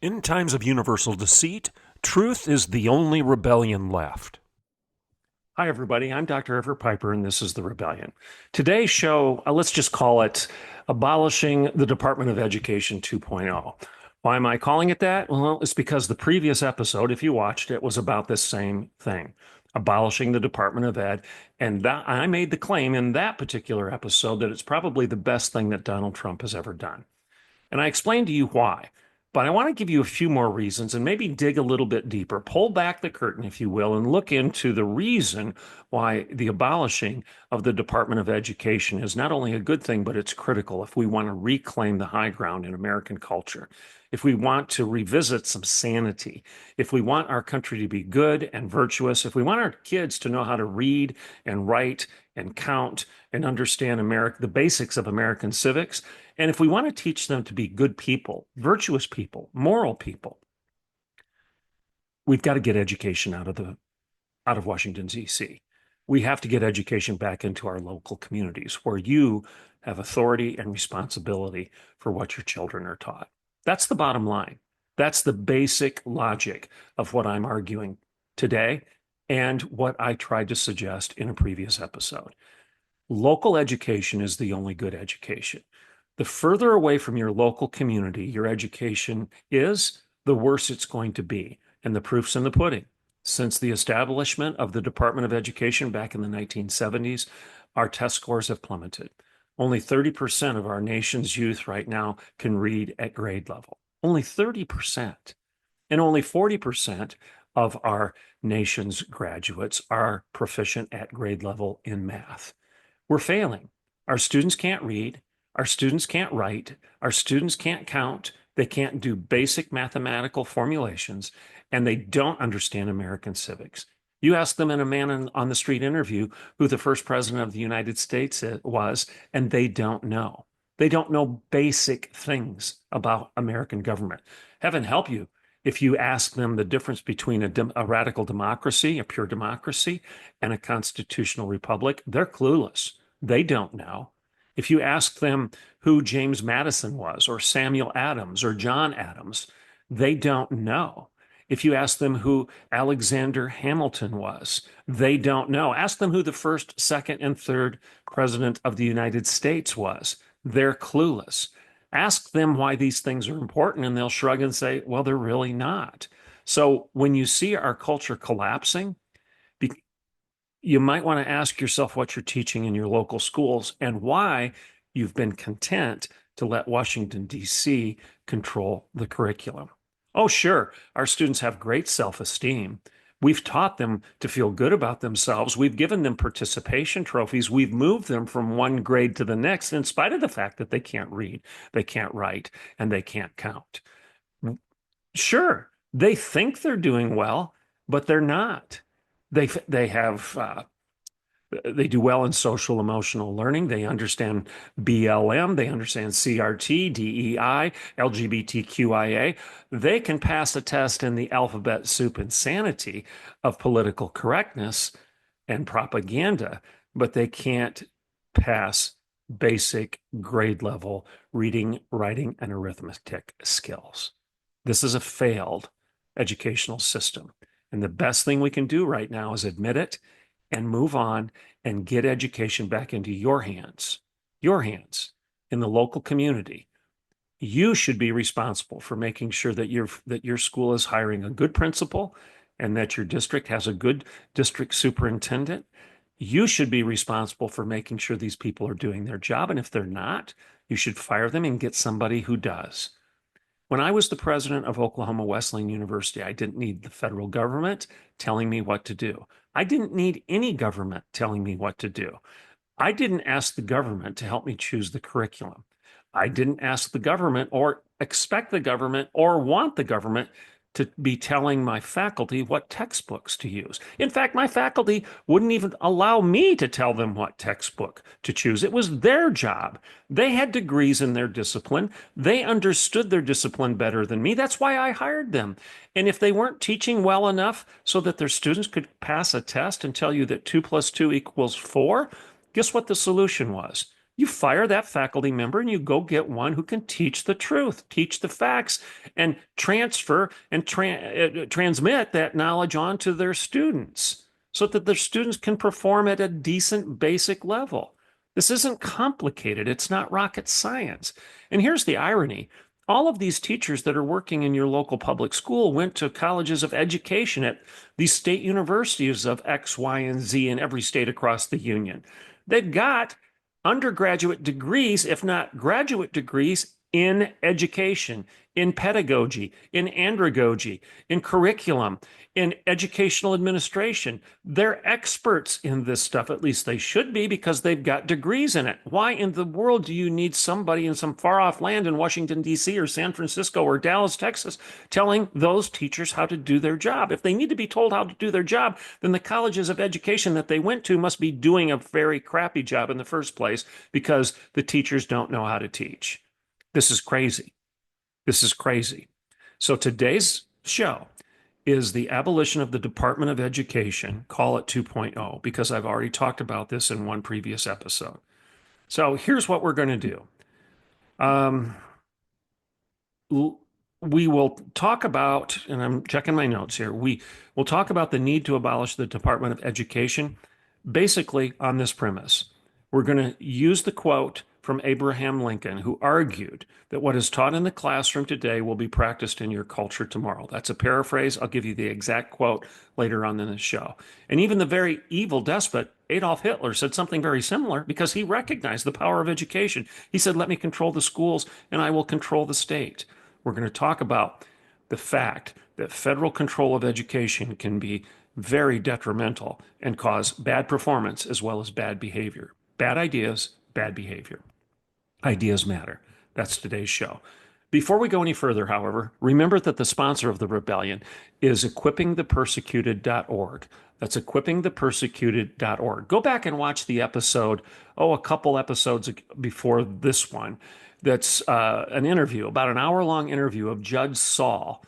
In times of universal deceit, truth is the only rebellion left. Hi, everybody. I'm Dr. Everett Piper, and this is The Rebellion. Today's show, let's just call it Abolishing the Department of Education 2.0. Why am I calling it that? Well, it's because the previous episode, if you watched it, was about this same thing, abolishing the Department of Ed. And I made the claim in that particular episode that it's probably the best thing that Donald Trump has ever done. And I explained to you why. But I want to give you a few more reasons and maybe dig a little bit deeper, pull back the curtain, if you will, and look into the reason why the abolishing of the Department of Education is not only a good thing, but it's critical if we want to reclaim the high ground in American culture, if we want to revisit some sanity, if we want our country to be good and virtuous, if we want our kids to know how to read and write and count and understand the basics of American civics, and if we want to teach them to be good people, virtuous people, moral people, we've got to get education out of Washington, D.C. We have to get education back into our local communities where you have authority and responsibility for what your children are taught. That's the bottom line. That's the basic logic of what I'm arguing today and what I tried to suggest in a previous episode. Local education is the only good education. The further away from your local community your education is, the worse it's going to be. And the proof's in the pudding. Since the establishment of the Department of Education back in the 1970s, our test scores have plummeted. Only 30% of our nation's youth right now can read at grade level. Only 30%. And only 40% of our nation's graduates are proficient at grade level in math. We're failing. Our students can't read. Our students can't write. Our students can't count. They can't do basic mathematical formulations, and they don't understand American civics. You ask them in a man on the street interview who the first president of the United States was, and they don't know. They don't know basic things about American government. Heaven help you if you ask them the difference between a radical democracy, a pure democracy, and a constitutional republic. They're clueless. They don't know. If you ask them who James Madison was, or Samuel Adams, or John Adams, they don't know. If you ask them who Alexander Hamilton was, they don't know. Ask them who the first, second, and third president of the United States was. They're clueless. Ask them why these things are important, and they'll shrug and say, well, they're really not. So when you see our culture collapsing, you might want to ask yourself what you're teaching in your local schools and why you've been content to let Washington, D.C. control the curriculum. Oh, sure, our students have great self-esteem. We've taught them to feel good about themselves. We've given them participation trophies. We've moved them from one grade to the next, in spite of the fact that they can't read, they can't write, and they can't count. Sure, they think they're doing well, but they're not. They do well in social emotional learning. They understand BLM. They understand CRT, DEI, LGBTQIA. They can pass a test in the alphabet soup insanity of political correctness and propaganda, but they can't pass basic grade level reading, writing, and arithmetic skills. This is a failed educational system. And the best thing we can do right now is admit it and move on and get education back into your hands in the local community. You should be responsible for making sure that your school is hiring a good principal and that your district has a good district superintendent. You should be responsible for making sure these people are doing their job. And if they're not, you should fire them and get somebody who does. When I was the president of Oklahoma Wesleyan University, I didn't need the federal government telling me what to do. I didn't need any government telling me what to do. I didn't ask the government to help me choose the curriculum. I didn't ask the government or expect the government or want the government to be telling my faculty what textbooks to use. In fact, my faculty wouldn't even allow me to tell them what textbook to choose. It was their job. They had degrees in their discipline. They understood their discipline better than me. That's why I hired them. And if they weren't teaching well enough so that their students could pass a test and tell you that 2 + 2 = 4, guess what the solution was? You fire that faculty member and you go get one who can teach the truth, teach the facts, and transfer and transmit that knowledge on to their students so that their students can perform at a decent basic level. This isn't complicated. It's not rocket science. And here's the irony. All of these teachers that are working in your local public school went to colleges of education at these state universities of X, Y, and Z in every state across the union. They've got undergraduate degrees, if not graduate degrees, in education, in pedagogy, in andragogy, in curriculum, in educational administration. They're experts in this stuff. At least they should be because they've got degrees in it. Why in the world do you need somebody in some far off land in Washington, D.C. or San Francisco or Dallas, Texas, telling those teachers how to do their job? If they need to be told how to do their job, then the colleges of education that they went to must be doing a very crappy job in the first place because the teachers don't know how to teach. This is crazy. This is crazy. So today's show is the abolition of the Department of Education, call it 2.0, because I've already talked about this in one previous episode. So here's what we're going to do. Um, we will talk about, and I'm checking my notes here, we will talk about the need to abolish the Department of Education, basically on this premise. We're going to use the quote from Abraham Lincoln, who argued that what is taught in the classroom today will be practiced in your culture tomorrow. That's a paraphrase. I'll give you the exact quote later on in the show. And even the very evil despot, Adolf Hitler, said something very similar because he recognized the power of education. He said, let me control the schools and I will control the state. We're going to talk about the fact that federal control of education can be very detrimental and cause bad performance as well as bad behavior. Bad ideas, bad behavior. Ideas matter. That's today's show. Before we go any further, however, remember that the sponsor of the rebellion is equippingthepersecuted.org. That's equippingthepersecuted.org. Go back and watch the episode, a couple episodes before this one. That's an interview, about an hour-long interview of Judge Saul,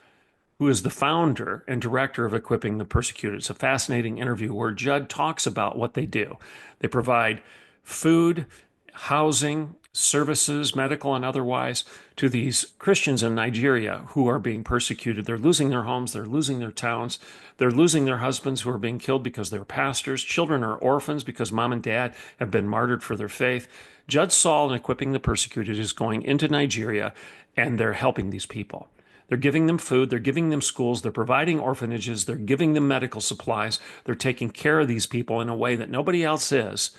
who is the founder and director of Equipping the Persecuted. It's a fascinating interview where Judd talks about what they do. They provide food, housing, services, medical and otherwise, to these Christians in Nigeria who are being persecuted. They're losing their homes, they're losing their towns, they're losing their husbands who are being killed because they're pastors. Children are orphans because mom and dad have been martyred for their faith. Judge Saul in Equipping the Persecuted is going into Nigeria and they're helping these people. They're giving them food, they're giving them schools, they're providing orphanages, they're giving them medical supplies, they're taking care of these people in a way that nobody else is.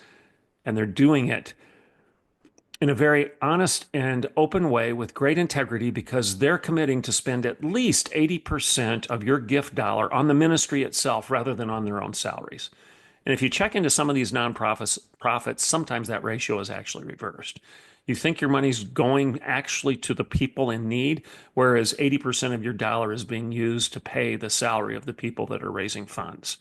And they're doing it in a very honest and open way with great integrity because they're committing to spend at least 80% of your gift dollar on the ministry itself rather than on their own salaries. And if you check into some of these nonprofits, sometimes that ratio is actually reversed. You think your money's going actually to the people in need, whereas 80% of your dollar is being used to pay the salary of the people that are raising funds.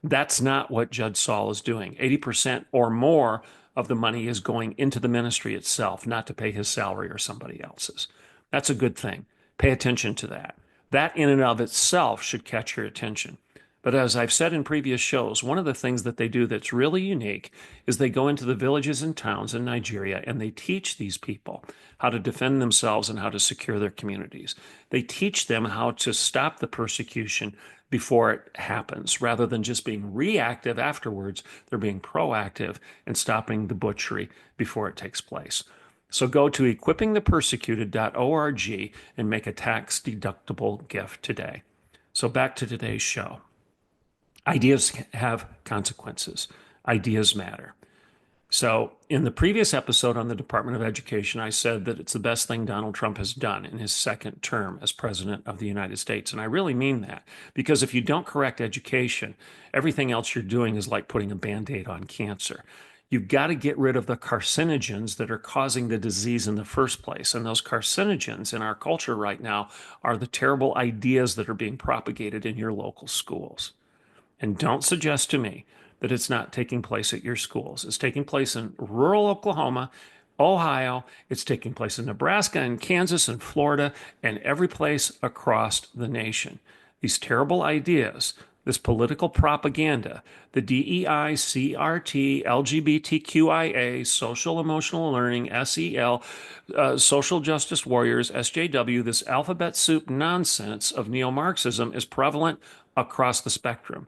That's not what Judge Saul is doing. 80% or more of the money is going into the ministry itself, not to pay his salary or somebody else's. That's a good thing. Pay attention to that. That in and of itself should catch your attention. But as I've said in previous shows, one of the things that they do that's really unique is they go into the villages and towns in Nigeria and they teach these people how to defend themselves and how to secure their communities. They teach them how to stop the persecution before it happens. Rather than just being reactive afterwards, they're being proactive and stopping the butchery before it takes place. So go to equippingthepersecuted.org and make a tax-deductible gift today. So back to today's show. Ideas have consequences. Ideas matter. So in the previous episode on the Department of Education, I said that it's the best thing Donald Trump has done in his second term as president of the United States. And I really mean that because if you don't correct education, everything else you're doing is like putting a Band-Aid on cancer. You've got to get rid of the carcinogens that are causing the disease in the first place. And those carcinogens in our culture right now are the terrible ideas that are being propagated in your local schools. And don't suggest to me that it's not taking place at your schools. It's taking place in rural Oklahoma, Ohio. It's taking place in Nebraska and Kansas and Florida and every place across the nation. These terrible ideas this political propaganda, the DEI, CRT, LGBTQIA, social emotional learning, SEL, social justice warriors, SJW, this alphabet soup nonsense of neo-Marxism is prevalent across the spectrum.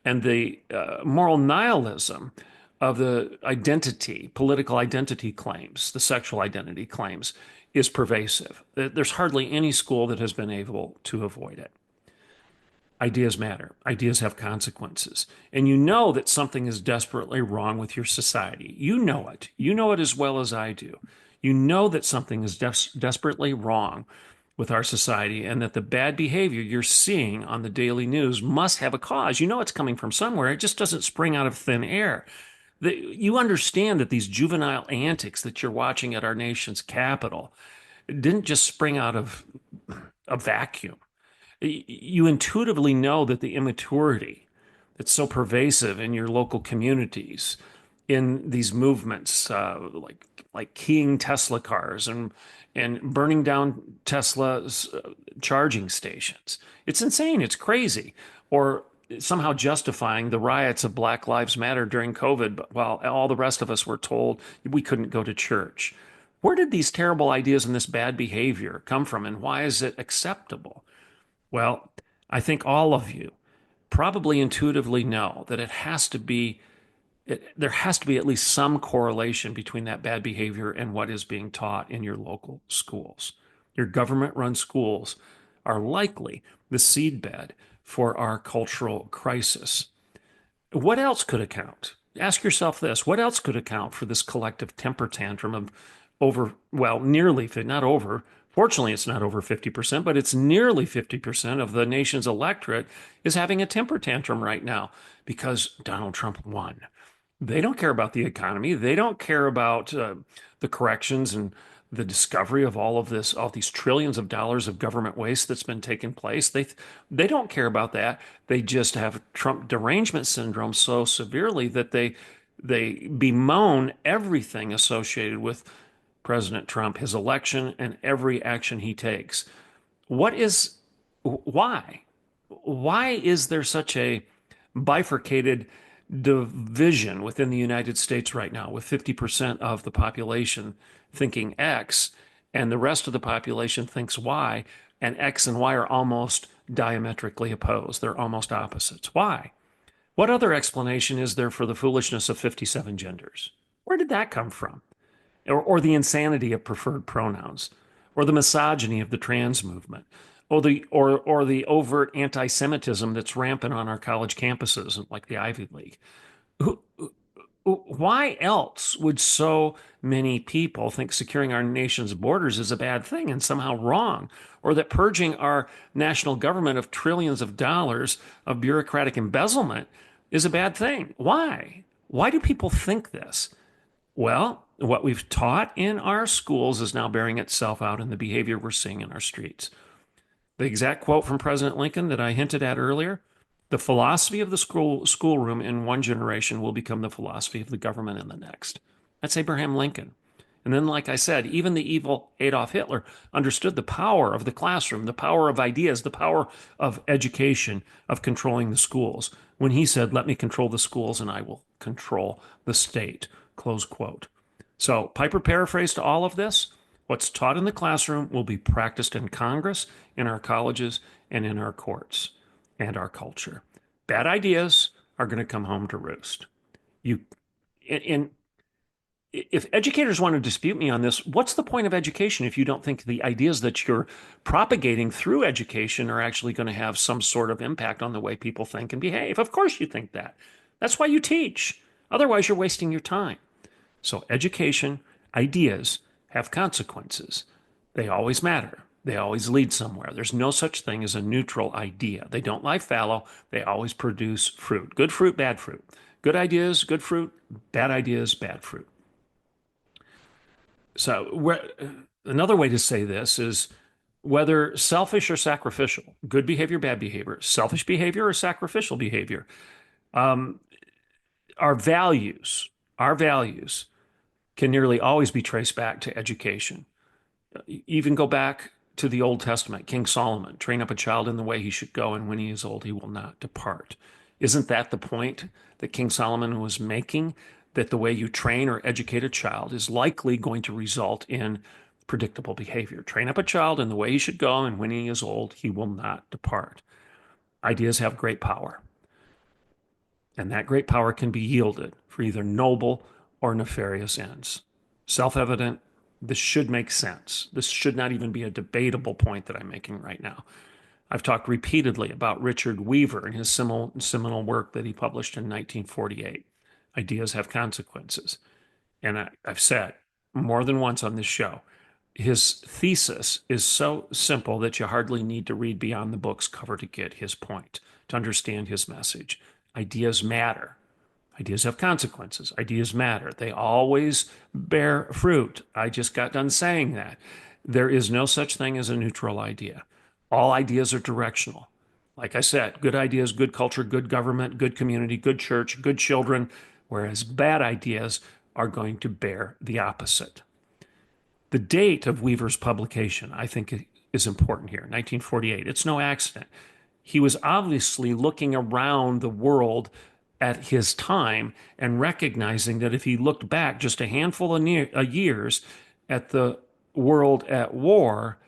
And the moral nihilism of the identity, political identity claims, the sexual identity claims, is pervasive. There's hardly any school that has been able to avoid it. Ideas matter. Ideas have consequences. And you know that something is desperately wrong with your society. You know it. You know it as well as I do. You know that something is desperately wrong with our society and that the bad behavior you're seeing on the daily news must have a cause. You know it's coming from somewhere. It just doesn't spring out of thin air. You understand that these juvenile antics that you're watching at our nation's capital didn't just spring out of a vacuum. You intuitively know that the immaturity that's so pervasive in your local communities, in these movements, like keying Tesla cars and burning down Tesla's charging stations. It's insane. It's crazy. Or somehow justifying the riots of Black Lives Matter during COVID, but while all the rest of us were told we couldn't go to church. Where did these terrible ideas and this bad behavior come from, and why is it acceptable? Well, I think all of you probably intuitively know that there has to be at least some correlation between that bad behavior and what is being taught in your local schools. Your government-run schools are likely the seedbed for our cultural crisis. What else could account? Ask yourself this. What else could account for this collective temper tantrum of nearly, not over, fortunately, it's not over 50%, but it's nearly 50% of the nation's electorate is having a temper tantrum right now because Donald Trump won. They don't care about the economy. They don't care about the corrections and the discovery of all of this, all these trillions of dollars of government waste that's been taking place. They don't care about that. They just have Trump derangement syndrome so severely that they bemoan everything associated with President Trump, his election, and every action he takes. What is why? Why is there such a bifurcated division within the United States right now, with 50% of the population thinking X and the rest of the population thinks Y, and X and Y are almost diametrically opposed? They're almost opposites. Why? What other explanation is there for the foolishness of 57 genders? Where did that come from? Or the insanity of preferred pronouns, or the misogyny of the trans movement, or the overt anti-Semitism that's rampant on our college campuses, like the Ivy League. Why else would so many people think securing our nation's borders is a bad thing and somehow wrong, or that purging our national government of trillions of dollars of bureaucratic embezzlement is a bad thing? Why? Why do people think this? Well, what we've taught in our schools is now bearing itself out in the behavior we're seeing in our streets. The exact quote from President Lincoln that I hinted at earlier, the philosophy of the schoolroom in one generation will become the philosophy of the government in the next. That's Abraham Lincoln. And then, like I said, even the evil Adolf Hitler understood the power of the classroom, the power of ideas, the power of education, of controlling the schools, when he said, "Let me control the schools and I will control the state." Close quote. So Piper paraphrased all of this. What's taught in the classroom will be practiced in Congress, in our colleges, and in our courts and our culture. Bad ideas are going to come home to roost. You, and if educators want to dispute me on this, what's the point of education if you don't think the ideas that you're propagating through education are actually going to have some sort of impact on the way people think and behave? Of course you think that. That's why you teach. Otherwise, you're wasting your time. So education, ideas have consequences. They always matter. They always lead somewhere. There's no such thing as a neutral idea. They don't lie fallow. They always produce fruit. Good fruit, bad fruit. Good ideas, good fruit. Bad ideas, bad fruit. So another way to say this is whether selfish or sacrificial, good behavior, bad behavior, selfish behavior or sacrificial behavior. Um, our values can nearly always be traced back to education. Even go back to the Old Testament, King Solomon, train up a child in the way he should go, and when he is old, he will not depart. Isn't that the point that King Solomon was making? That the way you train or educate a child is likely going to result in predictable behavior. Train up a child in the way he should go, and when he is old, he will not depart. Ideas have great power, and that great power can be yielded for either noble or nefarious ends. Self-evident, this should make sense. This should not even be a debatable point that I'm making right now. I've talked repeatedly about Richard Weaver and his seminal work that he published in 1948. Ideas have consequences. And I've said more than once on this show, his thesis is so simple that you hardly need to read beyond the book's cover to get his point, to understand his message. Ideas matter. Ideas have consequences. Ideas matter. They always bear fruit. I just got done saying that. There is no such thing as a neutral idea. All ideas are directional. Like I said, good ideas, good culture, good government, good community, good church, good children, whereas bad ideas are going to bear the opposite. The date of Weaver's publication, I think, is important here, 1948. It's no accident. He was obviously looking around the world at his time and recognizing that if he looked back just a handful of years at the world at war,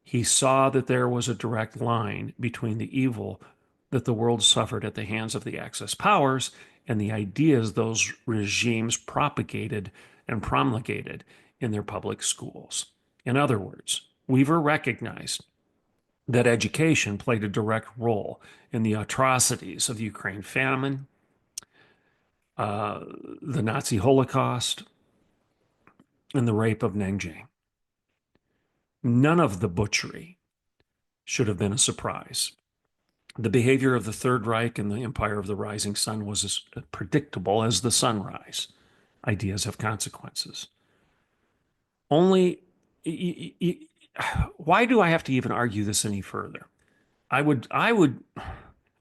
he saw that there was a direct line between the evil that the world suffered at the hands of the Axis powers and the ideas those regimes propagated and promulgated in their public schools. In other words, Weaver recognized that education played a direct role in the atrocities of the Ukraine famine, the Nazi Holocaust, and the rape of Nanjing. None of the butchery should have been a surprise. The behavior of the Third Reich and the Empire of the Rising Sun was as predictable as the sunrise. Ideas have consequences. Only, why do I have to even argue this any further? I would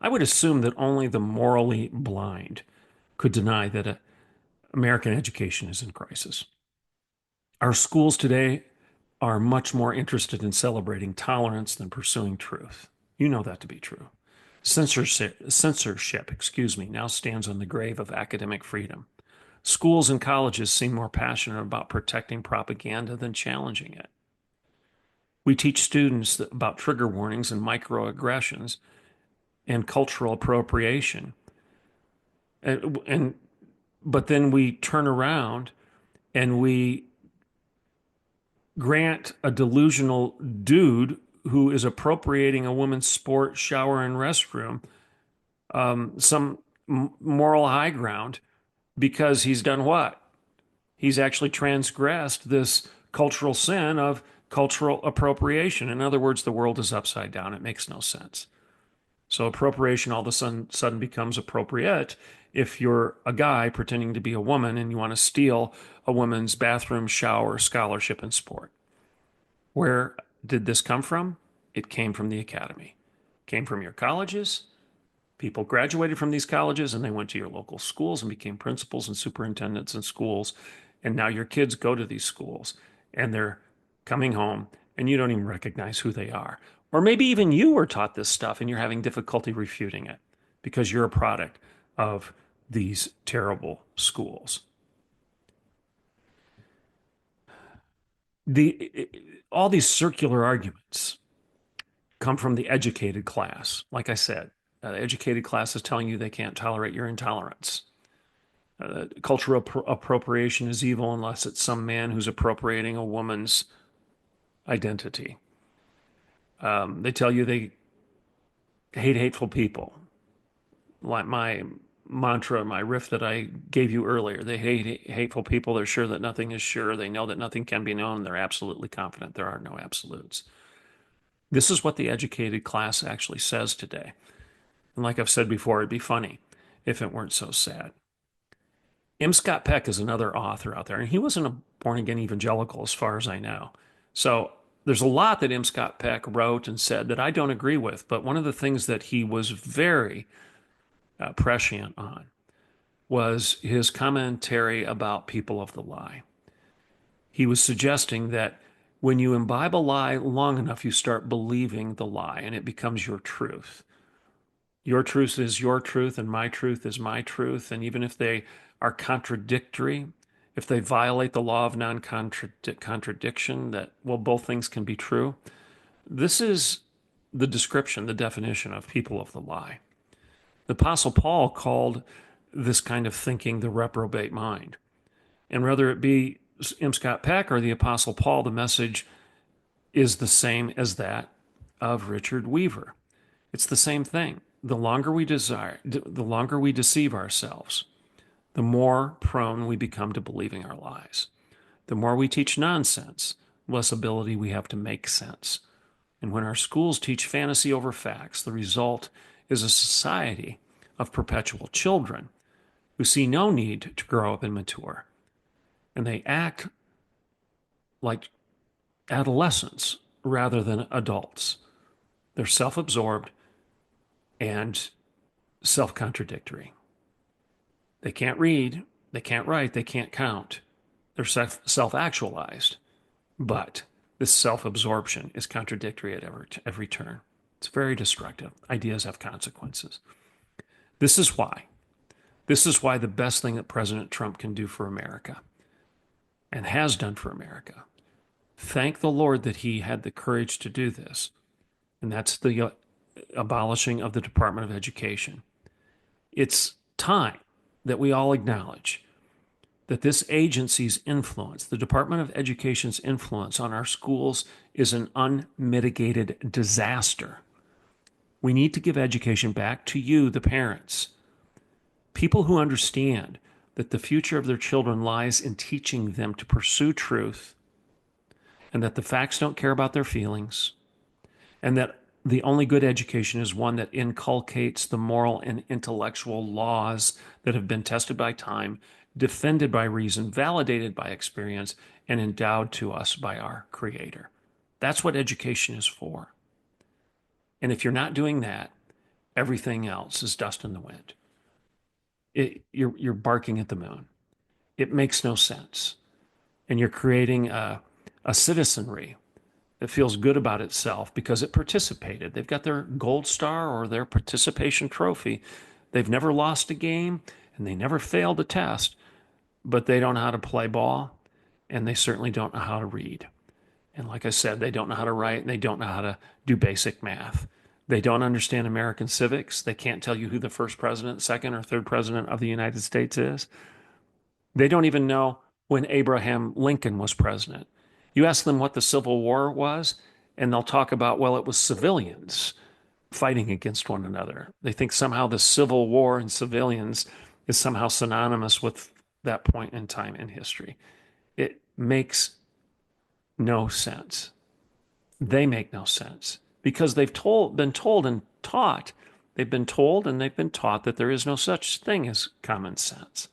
assume that only the morally blind could deny that American education is in crisis. Our schools today are much more interested in celebrating tolerance than pursuing truth. You know that to be true. Censorship, now stands on the grave of academic freedom. Schools and colleges seem more passionate about protecting propaganda than challenging it. We teach students about trigger warnings and microaggressions and cultural appropriation. But then we turn around and we grant a delusional dude who is appropriating a woman's sport, shower, and restroom some moral high ground because he's done what? He's actually transgressed this cultural sin of cultural appropriation. In other words, the world is upside down. It makes no sense. So appropriation all of a sudden becomes appropriate if you're a guy pretending to be a woman and you want to steal a woman's bathroom, shower, scholarship, and sport. Where did this come from? It came from the academy. It came from your colleges. People graduated from these colleges and they went to your local schools and became principals and superintendents in schools. And now your kids go to these schools and they're coming home and you don't even recognize who they are. Or maybe even you were taught this stuff and you're having difficulty refuting it because you're a product of these terrible schools. All these circular arguments come from the educated class. Like I said, the educated class is telling you they can't tolerate your intolerance. Cultural appropriation is evil unless it's some man who's appropriating a woman's identity. They tell you they hate hateful people. Like my mantra, my riff that I gave you earlier. They hate hateful people. They're sure that nothing is sure. They know that nothing can be known. They're absolutely confident there are no absolutes. This is what the educated class actually says today. And like I've said before, it'd be funny if it weren't so sad. M. Scott Peck is another author out there, and he wasn't a born-again evangelical as far as I know. So there's a lot that M. Scott Peck wrote and said that I don't agree with, but one of the things that he was very prescient on was his commentary about people of the lie. He was suggesting that When you imbibe a lie long enough, you start believing the lie and it becomes your truth. Your truth is your truth and my truth is my truth. And even if they are contradictory, if they violate the law of non-contradiction, that, well, both things can be true. This is the description, the definition of people of the lie. The Apostle Paul called this kind of thinking the reprobate mind. And whether it be M. Scott Peck or the Apostle Paul, the message is the same as that of Richard Weaver. It's the same thing. The longer we deceive ourselves, the more prone we become to believing our lies. The more we teach nonsense, less ability we have to make sense. And when our schools teach fantasy over facts, the result is a society of perpetual children who see no need to grow up and mature. And they act like adolescents rather than adults. They're self-absorbed and self-contradictory. They can't read, they can't write, they can't count. They're self-actualized. But this self-absorption is contradictory at every turn. It's very destructive. Ideas have consequences. This is why. This is why the best thing that President Trump can do for America and has done for America. Thank the Lord that he had the courage to do this. And that's the abolishing of the Department of Education. It's time that we all acknowledge that this agency's influence, the Department of Education's influence on our schools, is an unmitigated disaster. We need to give education back to you, the parents. People who understand that the future of their children lies in teaching them to pursue truth, and that the facts don't care about their feelings, and that the only good education is one that inculcates the moral and intellectual laws that have been tested by time, defended by reason, validated by experience, and endowed to us by our Creator. That's what education is for. And if you're not doing that, everything else is dust in the wind. You're barking at the moon. It makes no sense. And you're creating a citizenry that feels good about itself because it participated. They've got their gold star or their participation trophy. They've never lost a game and they never failed a test, but they don't know how to play ball and they certainly don't know how to read. And like I said, they don't know how to write and they don't know how to do basic math. They don't understand American civics. They can't tell you who the first president, second, or third president of the United States is. They don't even know when Abraham Lincoln was president. You ask them what the Civil War was, and they'll talk about, well, it was civilians fighting against one another. They think somehow the Civil War and civilians is somehow synonymous with that point in time in history. It makes no sense. They make no sense because they've been told and taught. They've been told and they've been taught that there is no such thing as common sense.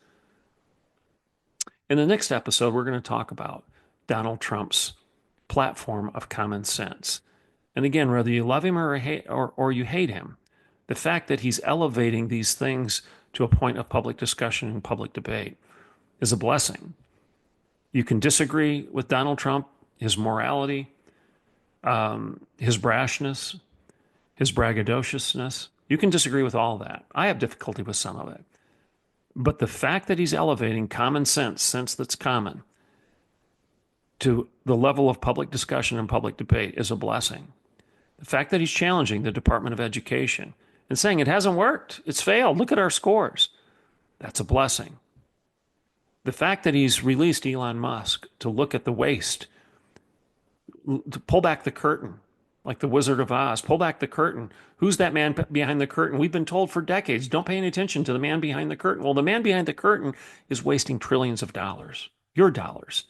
In the next episode, we're going to talk about Donald Trump's platform of common sense. And again, whether you love him or you hate him, the fact that he's elevating these things to a point of public discussion and public debate is a blessing. You can disagree with Donald Trump, his morality, his brashness, his braggadociousness. You can disagree with all that. I have difficulty with some of it. But the fact that he's elevating common sense that's common, to the level of public discussion and public debate is a blessing. The fact that he's challenging the Department of Education and saying it hasn't worked, it's failed, look at our scores, that's a blessing. The fact that he's released Elon Musk to look at the waste, to pull back the curtain, like the Wizard of Oz, pull back the curtain. Who's that man behind the curtain? We've been told for decades, don't pay any attention to the man behind the curtain. Well, the man behind the curtain is wasting trillions of dollars, your dollars.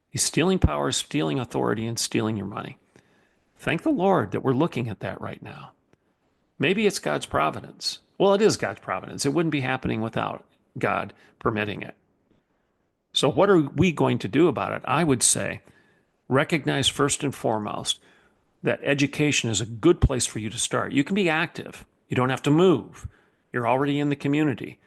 He's stealing power, stealing authority, and stealing your money. Thank the Lord that we're looking at that right now. Maybe it's God's providence. Well, it is God's providence. It wouldn't be happening without God permitting it. So what are we going to do about it? I would say recognize first and foremost that education is a good place for you to start. You can be active. You don't have to move. You're already in the community.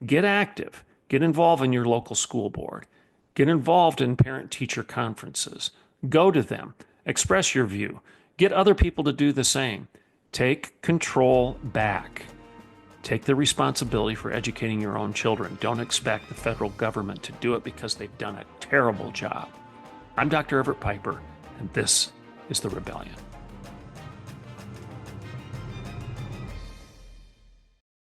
Get active. Get involved in your local school board. Get involved in parent-teacher conferences. Go to them, express your view, get other people to do the same. Take control back. Take the responsibility for educating your own children. Don't expect the federal government to do it because they've done a terrible job. I'm Dr. Everett Piper, and this is The Rebellion.